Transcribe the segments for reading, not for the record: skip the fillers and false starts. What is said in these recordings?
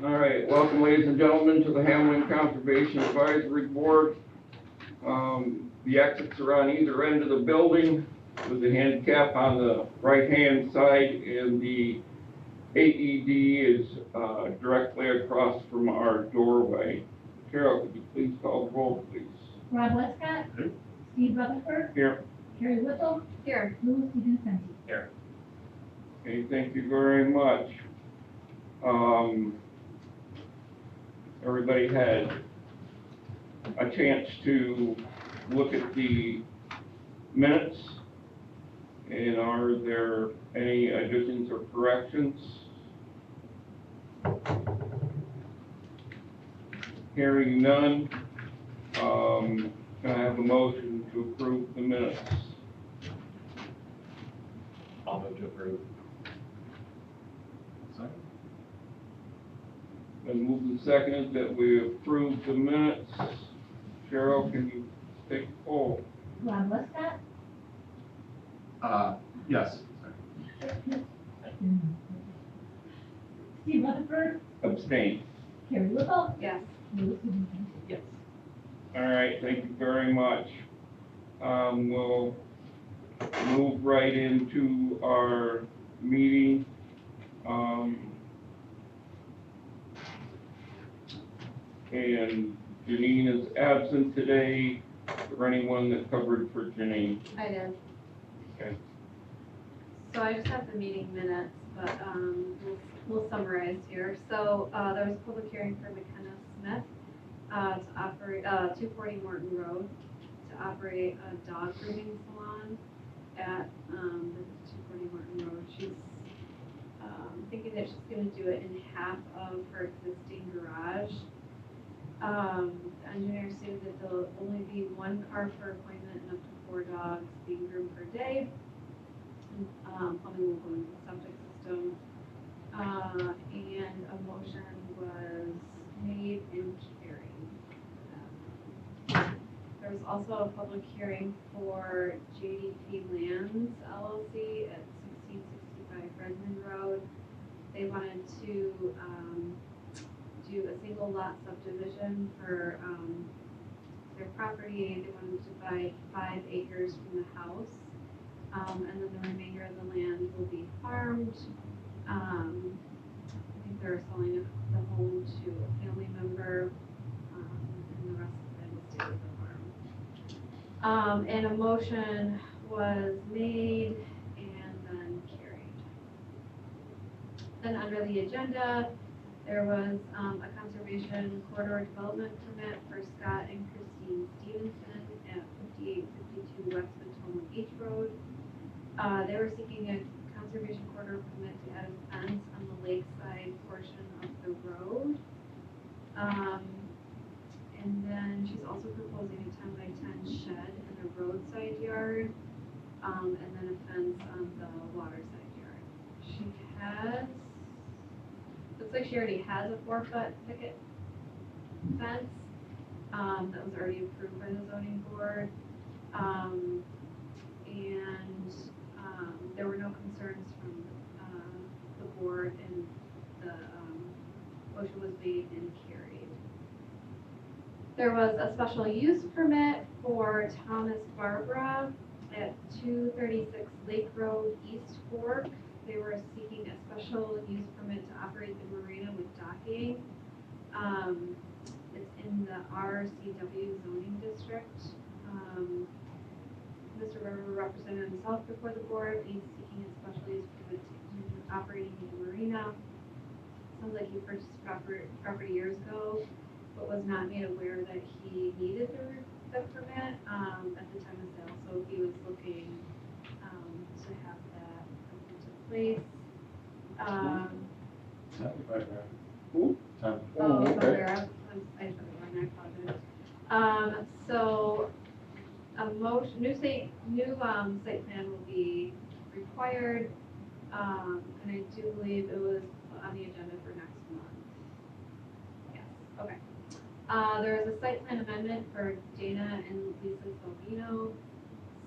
All right, welcome ladies and gentlemen to the Hamlin Conservation Advisory Board. The exits are on either end of the building with the handicap on the right-hand side, and the AED is directly across from our doorway. Carol, could you please call the roll, please? Rob Westcott. Here. Steve Rutherford. Here. Carrie Whittle. Here. Louis DeVincenzi. Here. Okay, thank you very much. Everybody had a chance to look at the minutes, and are there any additions or corrections? Hearing none, can I have a motion to approve the minutes? I'll move to approve. Second? Been moved and seconded that we approve the minutes. Cheryl, can you take the poll? Rob Westcott. Yes. Steve Rutherford. Abstain. Carrie Whittle. Yes. Louis DeVincenzi. Yes. All right, thank you very much. We'll move right into our meeting. And Janine is absent today. Is there anyone that covered for Janine? I did. Okay. So I just have the meeting minutes, but we'll summarize here. So there was a public hearing for McKenna Smith to operate 240 Morton Road to operate a dog grooming salon at the 240 Morton Road. She's thinking that she's going to do it in half of her existing garage. The engineer stated that there'll only be one car per appointment and up to 4 dogs being groomed per day. Plumbing will go into the septic system. And a motion was made and carried. There was also a public hearing for JDP Lands LLC at 1665 Redmond Road. They wanted to do a single lot subdivision for their property. They wanted to buy 5 acres from the house, and then the remainder of the land will be farmed. I think they're selling the home to a family member, and the rest of it will stay with the farm. And a motion was made and then carried. Then under the agenda, there was a conservation corridor development permit for Scott and Christine Stevenson at 5852 West Matoma Beach Road. They were seeking a conservation corridor permit to add a fence on the lakeside portion of the road. And then she's also proposing a 10 by 10 shed in the roadside yard, and then a fence on the waterside yard. She has, looks like she already has a 4-foot picket fence that was already approved by the zoning board. There were no concerns from the board, and the motion was made and carried. There was a special use permit for Thomas Barbara at 236 Lake Road, East Fork. They were seeking a special use permit to operate the marina with docking. It's in the RCW zoning district. Mr. River represented himself before the board. He's seeking a special use permit to continue operating the marina. Sounds like he purchased property years ago, but was not made aware that he needed the permit at the time of sale. So he was looking to have that come into place. Who? Time. Oh, okay. Valera. I said it wrong, I apologize. So a motion, new site plan will be required, and I do believe it was on the agenda for next month. Yes, okay. There is a site plan amendment for Dana and Lisa Savino,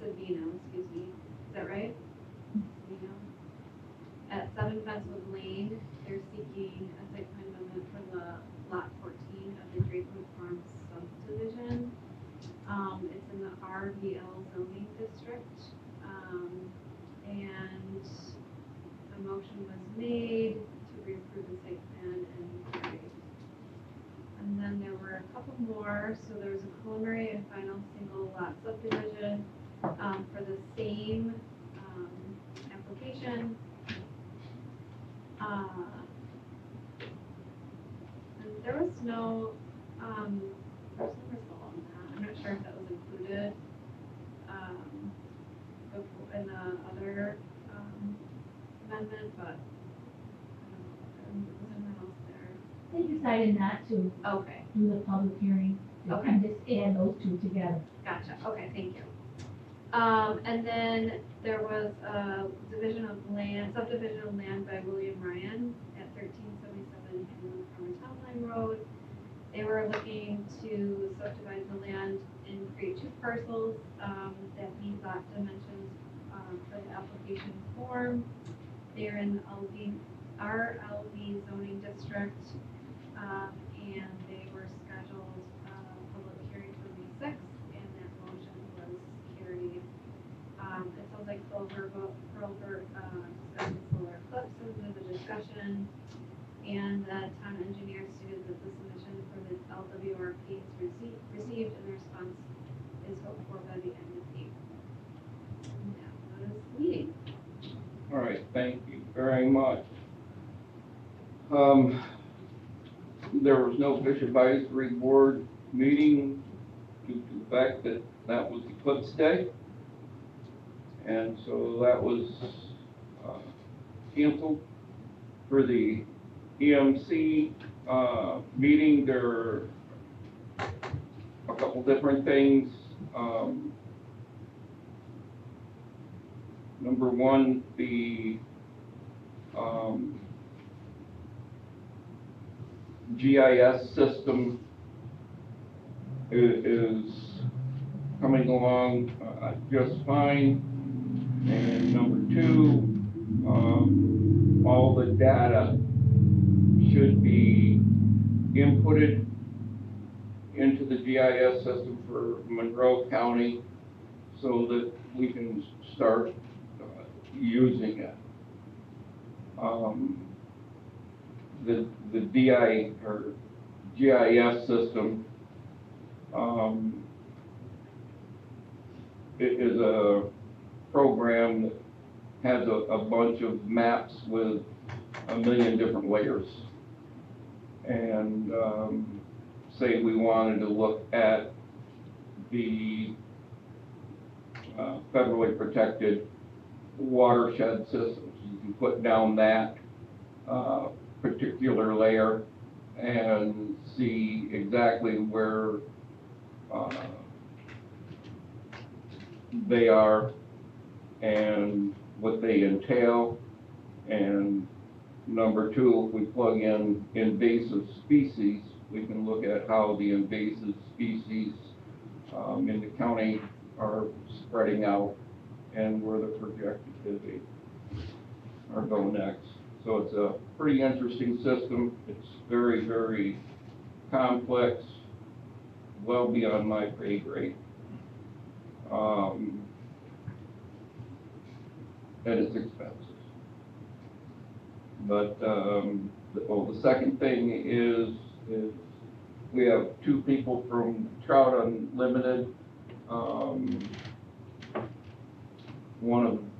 excuse me, is that right? Savino. At 7 Fencewood Lane, they're seeking a site plan amendment for motion was made to reapprove the site plan and carried. And then there were a couple more, so there was a preliminary and final single lot subdivision, for the same, application. And there was no, there's no result on that, I'm not sure if that was included, before, in the other, amendment, but, I don't know, was anyone else there? They decided not to Okay, do the public hearing, Okay. and just add those two together. gotcha, okay, thank you. And then there was a subdivision of land by William Ryan at 1377 Hamlin Farmer Town Line Road. They were looking to subdivide the land and create two parcels, that meet lot dimensions, for the application form. They're in the RLB zoning district, and they were scheduled, public hearing for May 6th, and that motion was carried. It sounds like Pearlbert, discussed solar eclipse into the discussion, and the town engineer stated that the submission for the LWRP is received, and the response is hoped for by the end of April. And that was the meeting. All right, thank you very much. There was no fish advisory board meeting due to the fact that that was Eclipse Day. And so that was canceled. For the EMC meeting, there are a couple different things. Number one, the GIS system is coming along just fine. And number two, all the data should be inputted into the GIS system for Monroe County so that we can start using it. The DI or GIS system it is a program that has a bunch of maps with a million different layers. And say we wanted to look at the federally protected watershed systems. You can put down that particular layer and see exactly where they are and what they entail. And number two, if we plug in invasive species, we can look at how the invasive species in the county are spreading out and where they're projected to be or go next. So it's a pretty interesting system. It's very, very complex, well beyond my pay grade. And it's expensive. But the second thing is we have two people from Trout Unlimited. One of them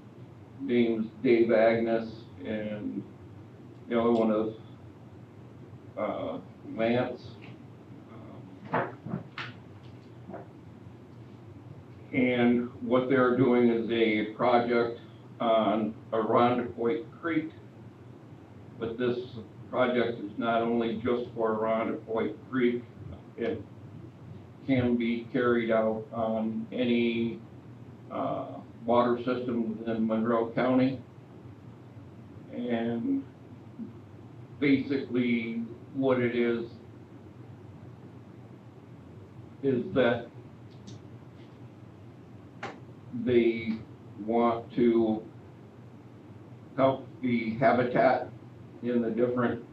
named Dave Agnes, and the other one is Lance. And what they're doing is a project on Arundecoit Creek, but this project is not only just for Arundecoit Creek, it can be carried out on any water system within Monroe County. And basically what it is that they want to help the habitat in the different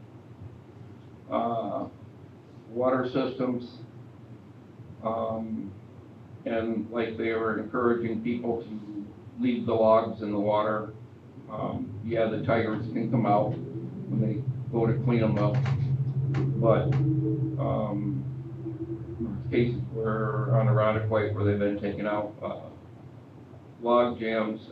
water systems. And like they were encouraging people to leave the logs in the water Yeah, the tires can come out when they go to clean them up, but, there's cases where on Irondequoit where they've been taking out, log jams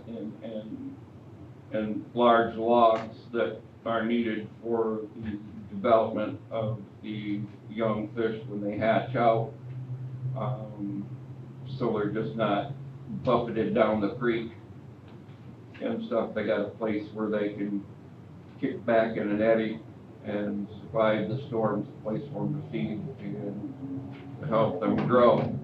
and large logs that are needed for the development of the young fish when they hatch out. So they're just not buffeted down the creek and stuff. They got a place where they can kick back in an eddy and survive the storms, a place for them to feed and to help them grow.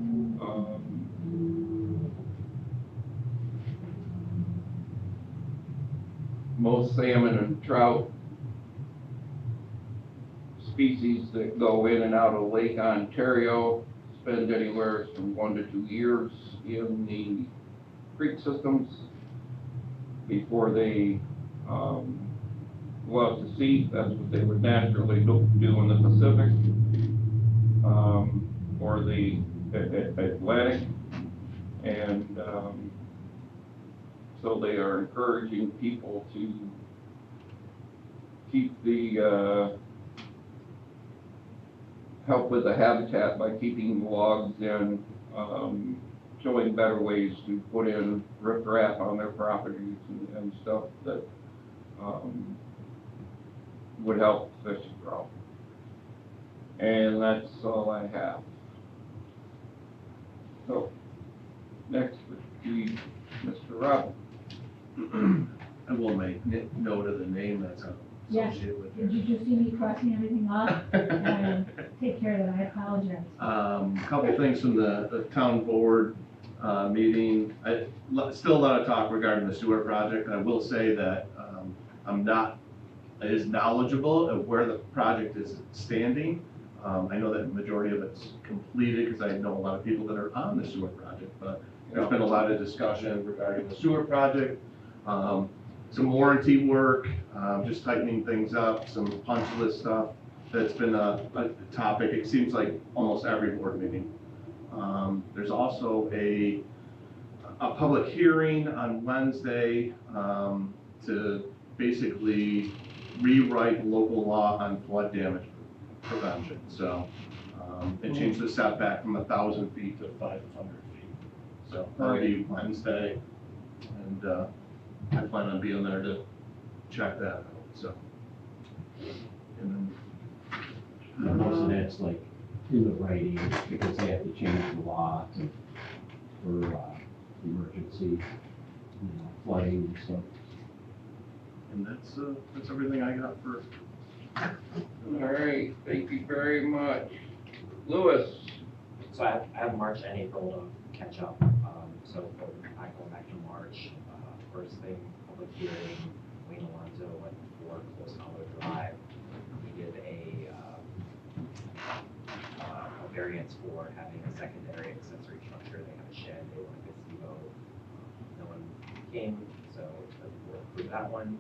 Most salmon and trout species that go in and out of Lake Ontario spend anywhere from 1 to 2 years in the creek systems before they go out to sea. That's what they would naturally do in the Pacific or the Atlantic. And so they are encouraging people to keep the help with the habitat by keeping logs in, showing better ways to put in riprap on their properties and stuff that would help fish grow. And that's all I have. So, next would be Mr. Rob. I will make note of the name that's Yes. associated with Did you it. just see me crossing everything off? Take care of that, I apologize. Couple things from the town board meeting. Still a lot of talk regarding the sewer project. I will say that I'm not as knowledgeable of where the project is standing. I know that the majority of it's completed because I know a lot of people that are on the sewer project, but there's been a lot of discussion regarding the sewer project. Some warranty work, just tightening things up, some punch list stuff. That's been a topic, it seems like almost every board meeting. There's also a public hearing on Wednesday to basically rewrite local law on flood damage prevention. So, and change the setback from 1,000 feet to 500 feet. So that'll be Wednesday, and I plan on being there to check that out, so. And then, Most of that's like in the writing, because they have to change the law for emergency, flooding and stuff. and that's everything I got for. All right, thank you very much. Lewis. So I have March and April to catch up. So going back to March, first thing, public hearing, Wayne Alonso went for Close Hollow Drive. We did a variance for having a secondary accessory structure. They have a shed, they want a gazebo. No one came, so we'll approve that one.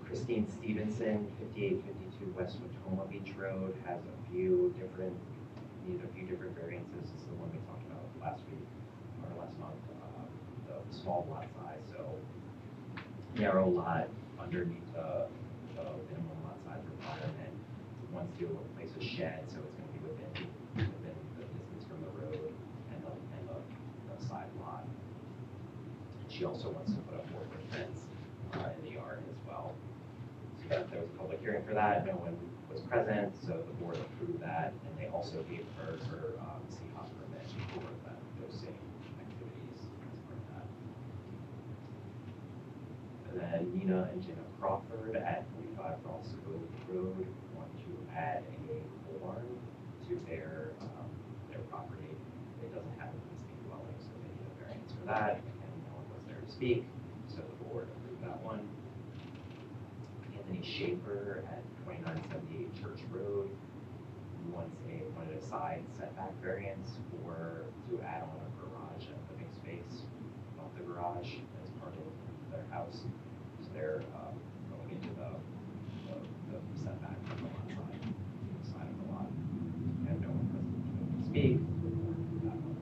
Christine Stevenson, 5852 West Watoma Beach Road, has needed a few different variances. This is the one we talked about last week, or last month, the small lot size, so narrow lot underneath the minimum lot size requirement. Wants to place a shed, so it's gonna be within the distance from the road and the side lot. She also wants to put a 4-foot fence in the yard as well. So there was a public hearing for that, no one was present, so the board approved that, and they also gave her CHOP permit for those same activities as part of that. And then Nina and Jenna Crawford at 45 Ross Road want to add a barn to their property. It doesn't have an existing dwelling, so they need a variance for that, and no one was there to speak, so the board approved that one. Anthony Schaefer at 2978 Church Road wanted a side setback variance to add on a garage and living space above the garage as part of their house. So they're going into the setback from the lot side, the side of the lot. And no one present to speak. That one.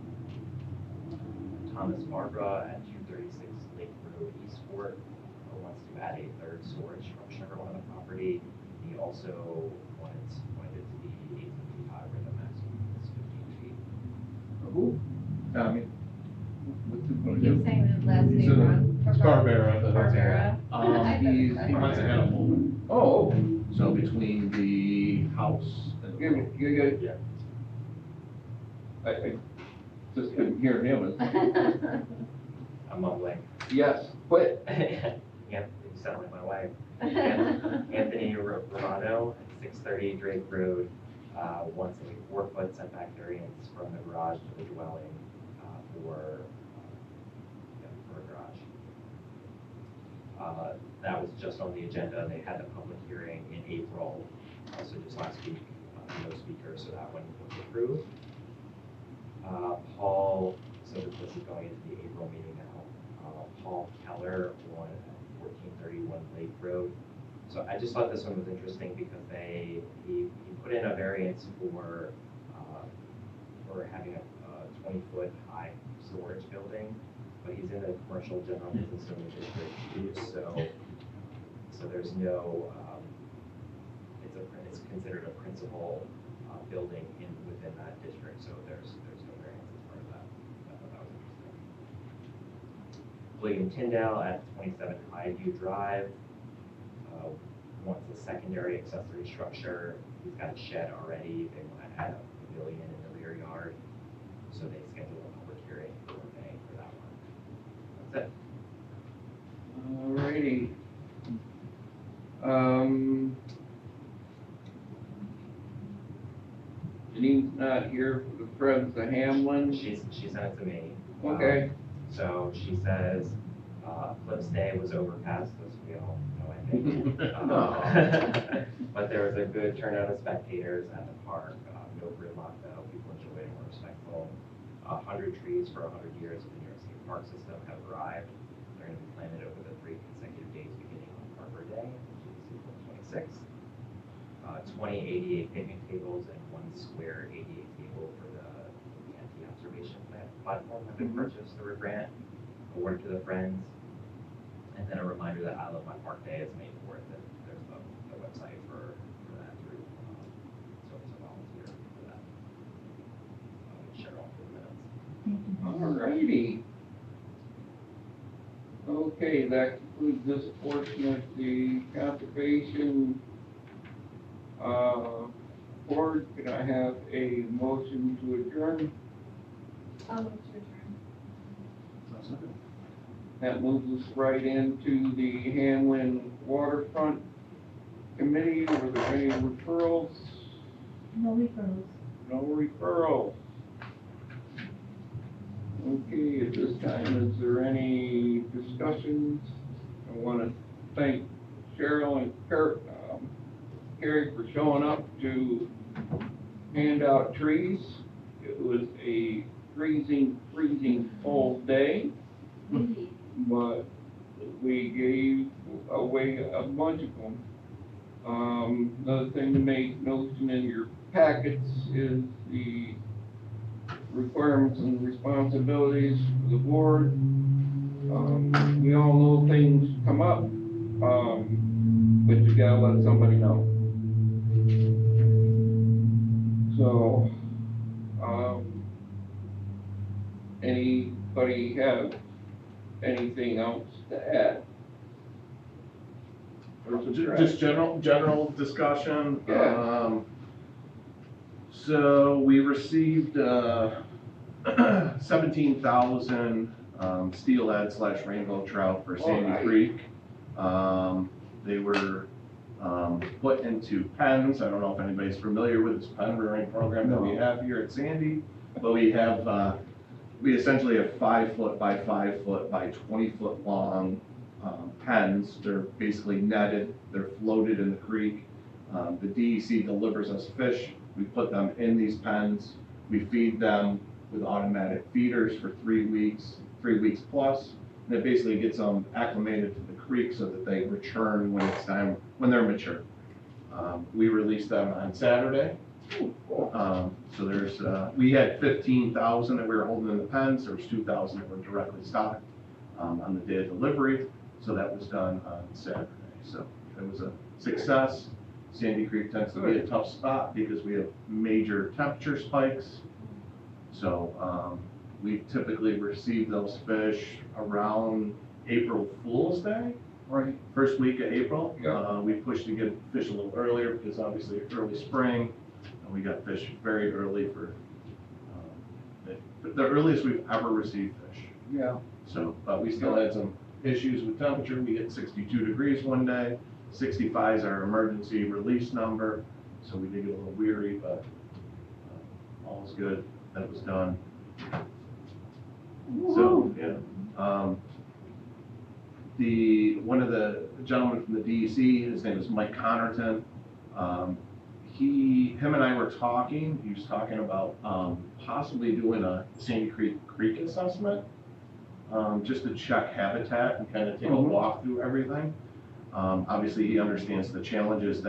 Thomas Barbara at 236 Lake Road, Eastport, wants to add a third storage structure on the property. He also wanted it to be 18 feet high, where the maximum is 15 feet. Who? Tommy? You keep saying the last He's name a- wrong. Barbera. Barbera. He wants to add a home, Oh, so between the house and the road. you, I just couldn't hear him. I'm mumbling. Yes, quit. Yeah, you sound like my wife. Anthony Romano, 630 Drake Road, wants a 4-foot setback variance from the garage to the dwelling for a garage. That was just on the agenda. They had the public hearing in April, so just last week, no speakers, so that one was approved. Paul, so this is going into the April meeting now. Paul Keller on 1431 Lake Road. So I just thought this one was interesting because he put in a variance for having a 20-foot high storage building, but he's in the commercial general business zone district, so there's no, it's considered a principal building within that district, so there's no variance as part of that. I thought that was interesting. William Tyndale at 27 Highview Drive wants a secondary accessory structure. He's got a shed already. They want to add a pavilion in the rear yard, so they scheduled a public hearing for May for that one. That's it. Alrighty. Janine's not here for the Friends of Hamlin. She sent it to me. Okay. So she says, Eclipse Day was overpassed, as we all know, I think. But there was a good turnout of spectators at the park. No gridlock though, people enjoyed it, were respectful. 100 trees for 100 years of the New York State Park System have arrived. They're going to be planted over the 3 consecutive days beginning on Arbor Day, which is April 26th. 20 ADA picnic tables and 1 square ADA table for the anti-observation platform have been purchased through a grant awarded to the Friends. And then a reminder that I Love My Park Day is May 4th, and there's the website for that through, so it's a volunteer for that. Cheryl for the minutes. Thank you. Alrighty. Okay, that concludes this portion of the conservation board. Can I have a motion to adjourn? I'll move to adjourn. That moves us right into the Hamlin Waterfront Committee. Were there any referrals? No referrals. No referrals. Okay, at this time, is there any discussions? I want to thank Cheryl and Carrie for showing up to hand out trees. It was a freezing cold day, but we gave away a bunch of them. Another thing to make notion in your packets is the requirements and responsibilities for the board. We all know things come up, but you gotta let somebody know. So, anybody have anything else to add? Or subtract? Just general discussion. Yeah. So we received 17,000 steelhead / rainbow trout for Sandy nice. Creek. They were put into pens. I don't know if anybody's familiar with this pen rearing program that we have here at Sandy, but we have we essentially have 5-foot by 5-foot by 20-foot long pens. They're basically netted. They're floated in the creek. The DEC delivers us fish. We put them in these pens. We feed them with automatic feeders for 3 weeks plus. And it basically gets them acclimated to the creek so that they return when it's time, when they're mature. We released them on Saturday. So there's, we had 15,000 that we were holding in the pens. There was 2,000 that were directly stocked on the day of delivery. So that was done on Saturday. So it was a success. Sandy Creek tends to be a tough spot because we have major temperature spikes. So we typically receive those fish around April Fool's Day, Right. first week of April. Yeah. We pushed to get fish a little earlier because obviously early spring, and we got fish very early for the earliest we've ever received fish. Yeah. So, but we still had some issues with temperature. We hit 62 degrees one day. 65 is our emergency release number. So we did get a little weary, but all's good. That was done. So, yeah. One of the gentlemen from the DEC, his name is Mike Connerton. Him and I were talking. He was talking about possibly doing a Sandy Creek assessment, just to check habitat and kind of take a walk through everything. Obviously, he understands the challenges that